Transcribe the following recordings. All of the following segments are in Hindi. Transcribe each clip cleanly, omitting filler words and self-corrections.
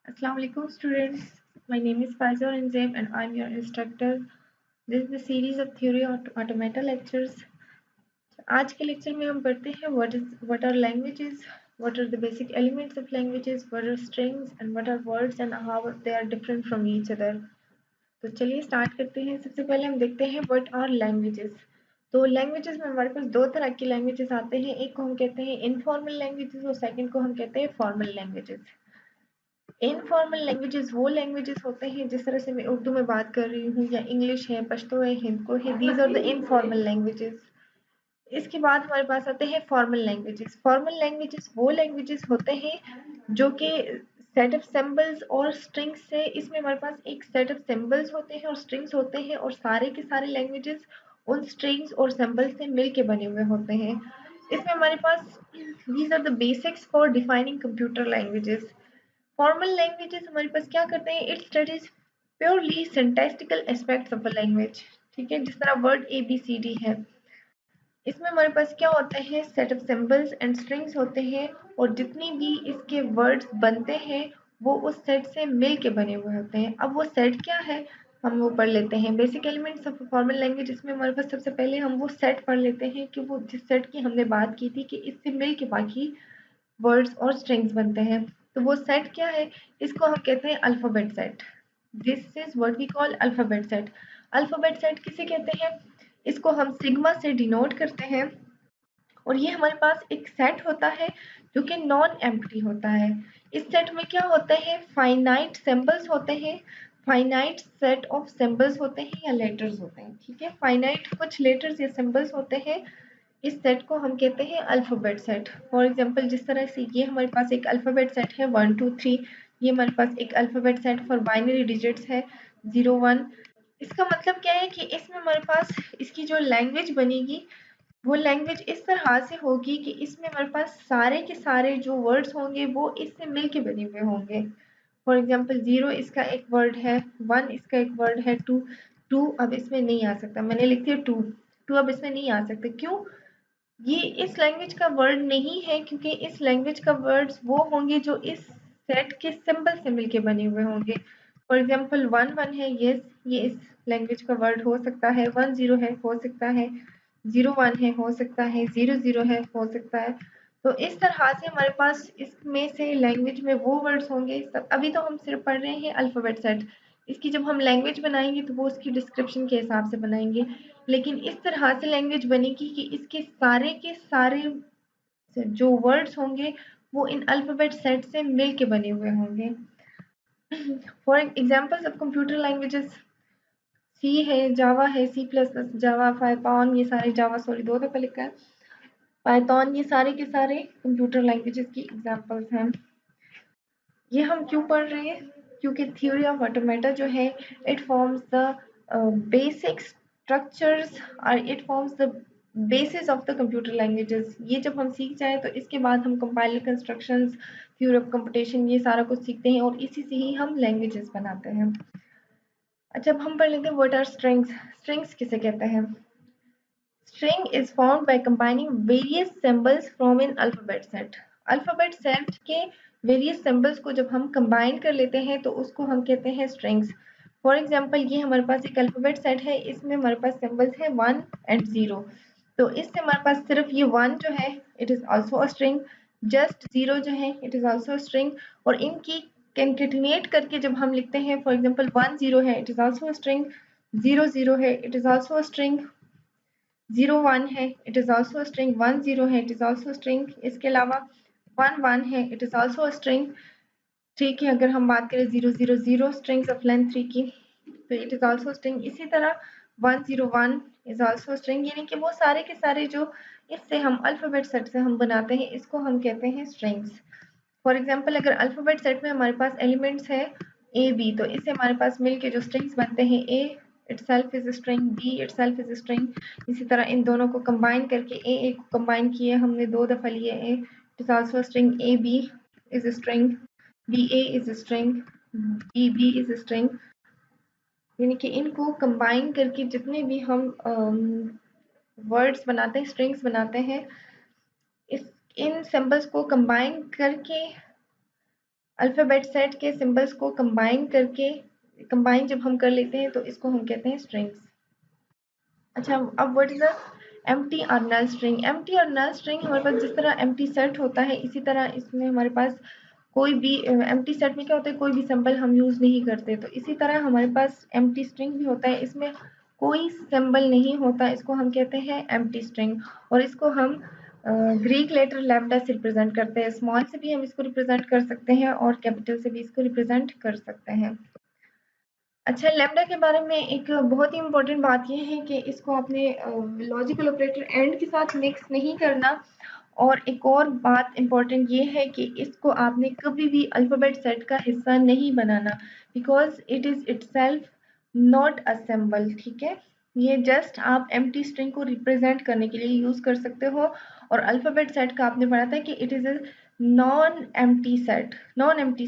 Assalamu alaikum students. My name is Faiza Aurangzeb and I'm your instructor. This is the series of theory automata lectures. आज के लेक्चर में हम पढ़ते हैं what are languages, what are the basic elements of languages, what are strings and what are words and how they are different from each other. तो चलिए स्टार्ट करते हैं। सबसे पहले हम देखते हैं what are languages. तो लैंग्वेजेस में हमारे पास दो तरह की लैंग्वेजेस आते हैं। एक को हम कहते हैं इनफॉर्मल लैंग्वेजेस और सेकंड को हम कहते हैं फॉर्मल लैंग्वेजेस। इनफॉर्मल लैंग्वेजेस वो लैंग्वेजेस होते हैं, जिस तरह से मैं उर्दू में बात कर रही हूँ या इंग्लिश है, पश्तो है, हिंदको है, these are the informal languages. इसके बाद हमारे पास आते हैं फॉर्मल लैंग्वेजेस। फॉर्मल लैंग्वेजेस वो लैंग्वेजेस होते हैं जो कि सेट ऑफ सिंबल्स और स्ट्रिंग्स से, इसमें हमारे पास एक सेट ऑफ सिंबल्स होते हैं और स्ट्रिंग्स होते हैं और सारे के सारे लैंग्वेजेस उन स्ट्रिंग्स और सिंबल्स से मिलके बने हुए होते हैं। इसमें हमारे पास these are the basics for defining computer languages. Formal languages हमारे पास क्या करते हैं, it studies purely syntactical aspects of a language. ठीक है, जिस तरह word A B C D है, इसमें हमारे पास क्या होता है, set of symbols and strings होते हैं और जितनी भी इसके वर्ड्स बनते हैं वो उस सेट से मिल के बने हुए होते हैं। अब वो सेट क्या है हम वो पढ़ लेते हैं। Basic elements of formal language, इसमें हमारे पास सबसे पहले हम वो सेट पढ़ लेते हैं कि वो जिस सेट की हमने बात की थी कि इससे मिल के बाकी वर्ड्स और स्ट्रिंग्स बनते हैं। तो वो सेट क्या है, इसको हम कहते हैं alphabet set. This is what we call alphabet set. Alphabet set किसे कहते हैं, इसको हम सिग्मा से डिनोट करते हैं और ये हमारे पास एक सेट होता है जो कि नॉन एम्प्टी होता है। इस सेट में क्या होता है, फाइनाइट सिंबल्स होते हैं, फाइनाइट सेट ऑफ सिंबल्स होते हैं या लेटर्स होते हैं। ठीक है, फाइनाइट कुछ लेटर्स या सिंबल्स होते हैं। इस सेट को हम कहते हैं अल्फाबेट सेट। फॉर एग्जांपल, जिस तरह से ये हमारे पास एक अल्फाबेट सेट है 1 2 3, ये हमारे पास एक alphabet set for binary digits है 0 1। इसका मतलब क्या है कि इसमें हमारे पास इसकी जो लैंग्वेज बनेगी वो लैंग्वेज इस तरह से होगी कि इसमें हमारे पास सारे के सारे जो वर्ड्स होंगे वो इससे मिलके बने हुए होंगे। फॉर एग्जांपल 0 इसका एक वर्ड है, 1 इसका एक वर्ड है, 2 2 अब इसमें नहीं आ सकता, मैंने लिख दिया 2 2 अब इसमें नहीं आ सकते। क्यों, ये इस लैंग्वेज का वर्ड नहीं है, क्योंकि इस लैंग्वेज का वर्ड्स वो होंगे जो इस सेट के सिंबल से मिलके बने हुए होंगे। फॉर एग्जांपल 1 1 है, यस ये इस लैंग्वेज का वर्ड हो सकता है। 1 0 है, हो सकता है। 0 1 है, हो सकता है। 0 0 है, हो सकता है। तो इस तरह से हमारे पास इसमें से लैंग्वेज में वो वर्ड्स होंगे। अभी तो हम सिर्फ पढ़ रहे हैं अल्फाबेट सेट। इसकी जब हम लैंग्वेज बनाएंगे तो वो उसकी डिस्क्रिप्शन के हिसाब से बनाएंगे। लेकिन इस तरह से लैंग्वेज बनेगी कि इसके सारे के सारे जो वर्ड्स होंगे वो इन अल्फाबेट सेट से मिल के बने हुए होंगे। For examples of computer languages, C है, जावा है, C plus plus, Java, Python, ये सारे, जावा सॉरी दो दफा लिखा है, पाइथन, ये सारे के सारे कंप्यूटर लैंग्वेजेस की एग्जाम्पल्स हैं। ये हम क्यों पढ़ रहे हैं, क्योंकि थ्योरी ऑफ ऑटोमेटा जो है it forms the basic structures और it forms the basis of the computer languages. ये जब हम सीख जाए तो इसके बाद हम compiler constructions, theory of computation, ये सारा कुछ सीखते हैं और इसी से ही हम लैंग्वेजेस बनाते हैं। अच्छा, अब हम पढ़ लेते हैं व्हाट आर स्ट्रिंग्स। स्ट्रिंग्स किसे कहते हैं। String is formed by combining various symbols from an alphabet set. Alphabet set के वेरियस सिंबल्स को जब हम कंबाइन कर लेते हैं तो उसको हम कहते हैं स्ट्रिंग्स। फॉर एग्जांपल, ये हमारे पास एक अल्फाबेट सेट है, इसमें हमारे पास सिंबल्स है 1 एंड 0। तो इससे हमारे पास सिर्फ ये 1 जो है it is also a string, just 0 जो है it is also a string. और इनकी कंकेटिनेट करके जब हम लिखते हैं, फॉर एग्जांपल 1 0 है it is also a string, 0 0 है it is also a string, 0 1 है it is also a string, 1 0 है it is also a string. इसके अलावा 1 1 है it is also a string. 3 की अगर हम बात करें 0 0 0 स्ट्रिंग्स ऑफ लेंथ 3 की, तो इट इज आल्सो स्ट्रिंग। इसी तरह 1 0 1 इज आल्सो स्ट्रिंग, यानी कि वो सारे के सारे जो इससे हम अल्फाबेट सेट से हम बनाते हैं इसको हम कहते हैं स्ट्रिंग्स। फॉर एग्जांपल, अगर अल्फाबेट सेट में हमारे पास एलिमेंट्स है ए बी, तो इससे हमारे पास मिलके जो स्ट्रिंग्स बनते हैं, ए itself is a string, b itself is a string। इसी तरह इन दोनों को कंबाइन करके ए को कंबाइन किए हमने 2 दफा लिए A, it is also a string, a b is a string, b a is a string, b b is a string। यानी कि इनको कंबाइन करके जितने भी हम वर्ड्स बनाते हैं, स्ट्रिंग्स बनाते हैं, इस इन सिंबल्स को कंबाइन करके अल्फ़ाबेट सेट के सिंबल्स को कंबाइन जब हम कर लेते हैं तो इसको हम कहते हैं स्ट्रिंग्स। अच्छा, अब व्हाट इज अ एम्प्टी और नल स्ट्रिंग? एम्प्टी और नल स्ट्रिंग हमारे पास जिस तरह एम्प्टी सेट होता है इसी तरह इसमें हमारे पास कोई भी एम्प्टी सेट में क्या होता है, कोई भी सिंबल हम यूज नहीं करते, तो इसी तरह हमारे पास एम्प्टी स्ट्रिंग भी होता है, इसमें कोई सिंबल नहीं होता, इसको हम कहते हैं एम्प्टी स्ट्रिंग। और इसको हम ग्रीक लेटर लैम्डा से रिप्रेजेंट करते हैं। स्मॉल से भी हम इसको रिप्रेजेंट कर सकते हैं और कैपिटल से भी इसको रिप्रेजेंट कर सकते हैं। अच्छा, लैम्डा के बारे में एक बहुत ही इम्पोर्टेंट बात ये है कि इसको आपने लॉजिकल ऑपरेटर एंड के साथ मिक्स नहीं करना। और एक और बात इम्पोर्टेंट ये है कि इसको आपने कभी भी अल्फ़ाबेट सेट का हिस्सा नहीं बनाना, because it is itself not a symbol. ठीक है, ये जस्ट आप एम्प्टी स्ट्रिंग को रिप्रेजेंट करने के लिए यूज़ कर सकते हो। और अल्फ़ाबेट सेट का आपने पढ़ा था कि it is a non empty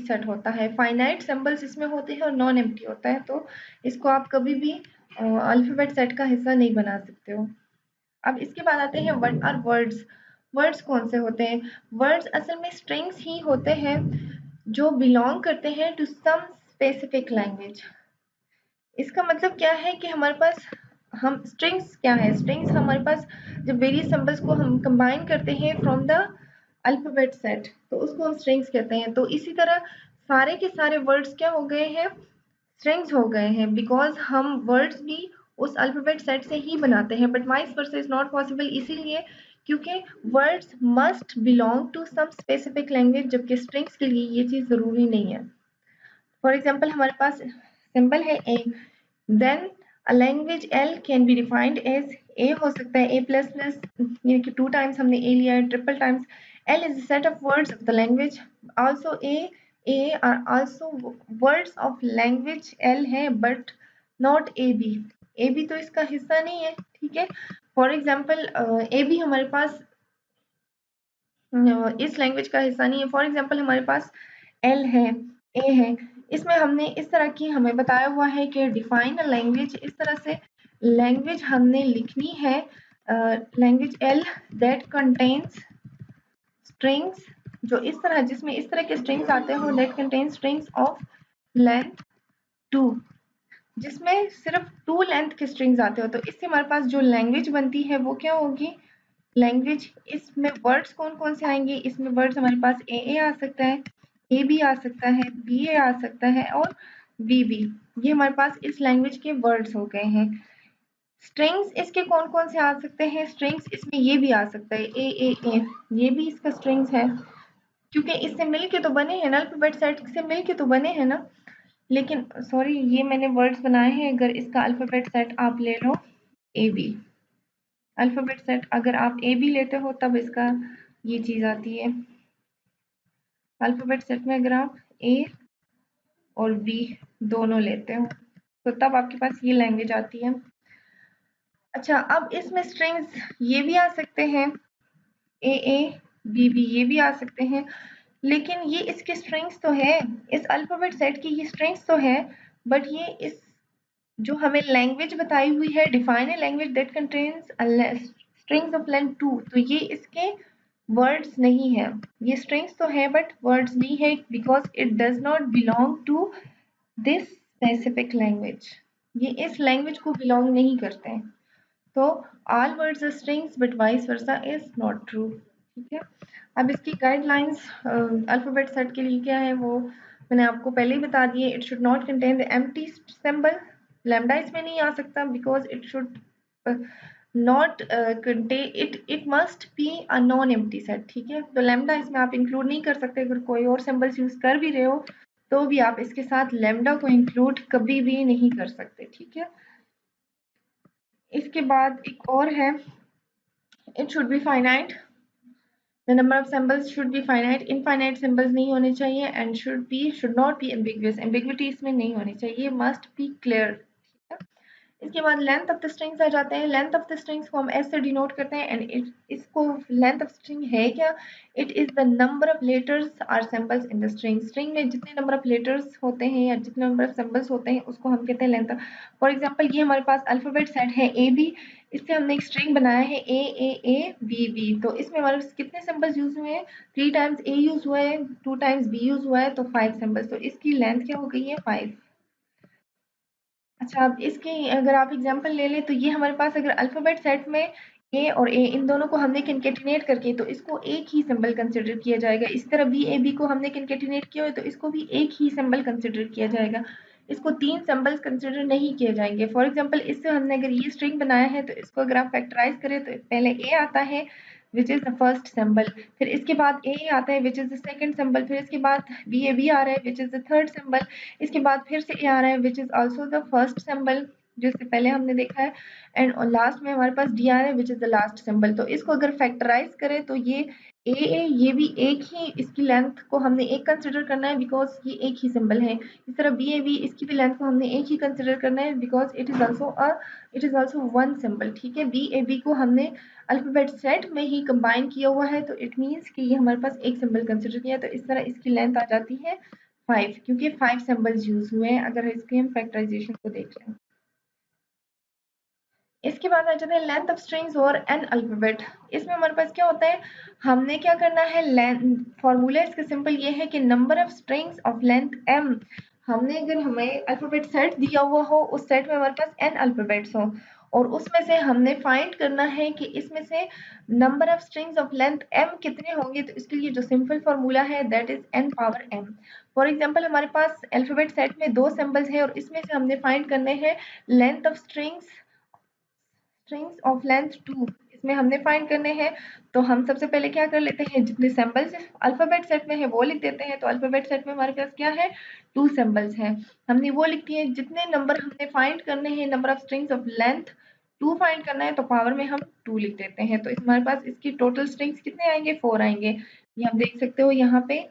set होता है। फाइनाइट सिंबल्स इसमें होते हैं और नॉन एम्प्टी होता है, तो इसको आप कभी भी अल्फ़ाबेट सेट का हिस्सा नहीं बना सकते हो। अब इसके बाद आते हैं व्हाट आर वर्ड्स। वर्ड्स कौन से होते हैं? वर्ड्स असल में स्ट्रिंग्स ही होते हैं जो बिलोंग करते हैं टू सम स्पेसिफिक लैंग्वेज। इसका मतलब क्या है कि हमारे पास हम स्ट्रिंग्स क्या है, स्ट्रिंग्स हमारे पास जब वेरियस सिंबल्स को हम कंबाइन करते हैं फ्रॉम द अल्फाबेट सेट तो उसको हम स्ट्रिंग्स कहते हैं। तो इसी तरह सारे के सारे वर्ड्स क्या हो गए हैं, स्ट्रिंग्स हो गए हैं, बिकॉज हम वर्ड्स भी उस अल्फाबेट सेट से ही बनाते हैं। But vice versa is not possible, इसीलिए क्योंकि words must belong to some specific language, जबकि स्ट्रिंग्स के लिए ये चीज़ ज़रूरी नहीं है। फॉर एग्जाम्पल हमारे पास सिंबल है A, then a language L can be defined as A हो सकता है ए प्लस प्लस, यानी कि 2 टाइम्स हमने ए लिया है, triple times. L is the set of words of the language, also A are also words of language L है, but not A B. A B तो इसका हिस्सा नहीं है। ठीक है, फॉर एग्जाम्पल ए बी हमारे पास इस लैंग्वेज का हिस्सा नहीं है। फॉर एग्जाम्पल हमारे पास एल है, ए है, इसमें हमने इस तरह की हमें बताया हुआ है कि डिफाइन अ लैंग्वेज, इस तरह से लैंग्वेज हमने लिखनी है। Language L that contains strings, जो इस तरह जिसमें इस तरह के स्ट्रिंग्स आते हो, that contains strings of length 2, जिसमें सिर्फ 2 लेंथ के स्ट्रिंग्स आते हो। तो इससे हमारे पास जो लैंग्वेज बनती है वो क्या होगी, लैंग्वेज। इसमें वर्ड्स कौन कौन से आएंगे, इसमें वर्ड्स हमारे पास ए आ सकता है, ए बी आ सकता है, बी ए आ सकता है और बी बी, ये हमारे पास इस लैंग्वेज के वर्ड्स हो गए हैं। स्ट्रिंग्स इसके कौन कौन से आ सकते हैं, स्ट्रिंग्स इसमें ये भी आ सकता है ए, ये भी इसका स्ट्रिंग्स है, क्योंकि इससे मिलके तो बने हैं ना, अल्फाबेट सेट से मिलके तो बने हैं ना। लेकिन सॉरी, ये मैंने वर्ड्स बनाए हैं, अगर इसका अल्फाबेट सेट आप ले लो ए बी, अल्फाबेट सेट अगर आप ए बी लेते हो तब इसका ये चीज़ आती है। अल्फाबेट सेट में अगर आप ए और बी दोनों लेते हो तो तब आपके पास ये लैंग्वेज आती है। अच्छा, अब इसमें स्ट्रिंग्स ये भी आ सकते हैं, ए बी बी ये भी आ सकते हैं, लेकिन ये इसके स्ट्रिंग्स तो है, इस अल्फाबेट सेट की ये स्ट्रिंग्स तो है, बट ये इस जो हमें लैंग्वेज बताई हुई है, define a language that contains strings of length 2, तो ये इसके वर्ड्स नहीं है। ये स्ट्रिंग्स तो है बट वर्ड्स नहीं है, because it does not belong to this specific language, ये इस लैंग्वेज को बिलोंग नहीं करते हैं। तो all words are strings but vice versa is not true. ठीक है, अब इसकी गाइडलाइंस अल्फाबेट सेट के लिए क्या है वो मैंने आपको पहले ही बता दिए। It should not contain the empty symbol, lambda इसमें नहीं आ सकता, because it should not contain it must be a non empty set. ठीक है, तो लैम्डा इसमें आप इंक्लूड नहीं कर सकते। अगर कोई और सिंबल्स यूज कर भी रहे हो तो भी आप इसके साथ लैम्डा को इंक्लूड कभी भी नहीं कर सकते। ठीक है, इसके बाद एक और है, it should be finite, the number of symbols should be finite, infinite symbols नहीं होने चाहिए, and should not be ambiguous, ambiguity इसमें नहीं होनी चाहिए, मस्ट बी क्लियर। इसके बाद लेंथ ऑफ द स्ट्रिंग्स आ जाते हैं। लेंथ ऑफ द स्ट्रिंग्स को हम एस से डिनोट करते हैं एंड इसको लेंथ ऑफ स्ट्रिंग है क्या? It is the number of letters or symbols in the string. String में जितने नंबर ऑफ लेटर्स होते हैं या जितने नंबर ऑफ सिंबल्स होते हैं उसको हम कहते हैं लेंथ। फॉर एग्जांपल ये हमारे पास अल्फ़ाबेट सेट है ए बी, इससे हमने एक स्ट्रिंग बनाया है ए बी बी। तो इसमें हमारे पास कितने सिंबल्स यूज हुए हैं? 3 टाइम्स ए यूज हुआ है, 2 टाइम्स बी यूज हुआ है, तो 5 सिंबल्स। तो इसकी लेंथ क्या हो गई है? 5। अच्छा, अब इसकी अगर आप एग्जांपल ले लें तो ये हमारे पास अगर अल्फ़ाबेट सेट में ए और ए इन दोनों को हमने कॉन्कैटिनेट करके तो इसको एक ही सिंबल कंसिडर किया जाएगा। इस तरह बी ए बी को हमने कॉन्कैटिनेट किया हो तो इसको भी एक ही सिंबल कंसिडर किया जाएगा। इसको 3 सिंबल्स कंसिडर नहीं किए जाएंगे। फॉर एग्जांपल इससे हमने अगर ये स्ट्रिंग बनाया है तो इसको अगर आप फैक्टराइज़ करें तो पहले ए आता है which is the first symbol, फिर इसके बाद ए आता है which is the second symbol, फिर इसके बाद बी ए बी आ रहा है which is the third symbol, इसके बाद फिर से ए आ रहा है which is also the first symbol जो इससे पहले हमने देखा है, एंड लास्ट में हमारे पास डी आ रहा है which is the last symbol. तो इसको अगर फैक्टराइज करें तो ये ये भी एक ही, इसकी लेंथ को हमने एक कंसिडर करना है बिकॉज ये एक ही सिंबल है। इस तरह बी ए बी इसकी भी लेंथ को हमने एक ही कंसिडर करना है because it is also one symbol. ठीक है, बी ए बी को हमने अल्फ़ाबेट सेट में ही कंबाइन किया हुआ है तो इट मीन्स कि ये हमारे पास एक सिंबल कंसिडर किया है। तो इस तरह इसकी लेंथ आ जाती है 5 क्योंकि 5 सिंबल्स यूज हुए हैं अगर इसके हम फैक्टराइजेशन को देख लें। इसके बाद आ जाता है लेंथ ऑफ स्ट्रिंग्स और एन अल्फाबेट। इसमें हमारे पास क्या होता है, हमने क्या करना है, लेंथ फॉर्मूला इसका सिंपल ये है कि number of strings of length m, हमने अगर हमें अल्फाबेट सेट दिया हुआ हो उस सेट में हमारे पास n अल्फाबेट्स हो और उसमें से हमने फाइंड करना है कि इसमें से number of strings of length m कितने होंगे। तो इसके लिए जो सिंपल फार्मूला है that is n power m। For example हमारे पास अल्फाबेट सेट में 2 सिंबल्स हैं और इसमें से हमने फाइंड करने हैं length of strings of length 2, इसमें हमने फाइंड करने हैं। तो हम सबसे पहले क्या कर लेते हैं, जितने सिंबल्स अल्फाबेट सेट में है वो लिख देते हैं। तो अल्फाबेट सेट में हमारे पास क्या है, 2 सिंबल्स हैं, हमने वो लिख दिए। जितने नंबर हमने फाइंड करने हैं, number of strings of length 2 find करना है तो पावर में हम 2 लिख देते हैं। तो हमारे पास इसकी टोटल स्ट्रिंग्स कितने आएंगे, 4 आएंगे। ये आप देख सकते हो यहाँ पे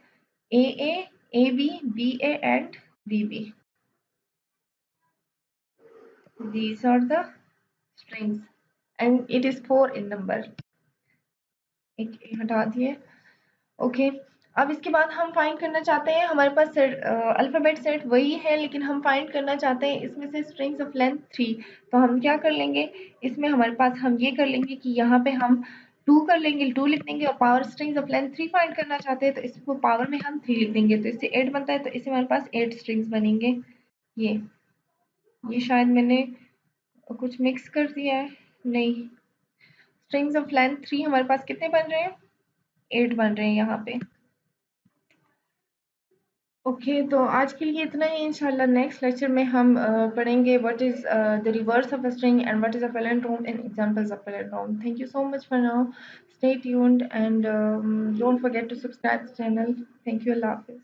A B A and B B, these are the strings and it is 4 in number। एक हटा दिए। ओके, अब इसके बाद हम फाइंड करना चाहते हैं, हमारे पास अल्फाबेट सेट वही है लेकिन हम फाइंड करना चाहते हैं इसमें से स्ट्रिंग्स ऑफ लेंथ 3। तो हम क्या कर लेंगे, इसमें हमारे पास हम ये कर लेंगे कि यहाँ पे हम 2 कर लेंगे, 2 लिख देंगे और power strings of length 3 find करना चाहते हैं तो इसको पावर में हम 3 लिख देंगे। तो इससे 8 बनता है तो इससे हमारे पास 8 स्ट्रिंग्स बनेंगे। ये ये शायद मैंने कुछ मिक्स कर दिया है, नहीं, स्ट्रिंग्स ऑफ लेंथ 3 हमारे पास कितने बन रहे हैं, 8 बन रहे हैं यहाँ पे। ओके, तो आज के लिए इतना ही। इंशाल्लाह नेक्स्ट लेक्चर में हम पढ़ेंगे what is the reverse of a string and what is a palindrome and examples of palindrome. Thank you so much for now, stay tuned and don't forget to subscribe the channel. Thank you, अल्लाह हाफिज़।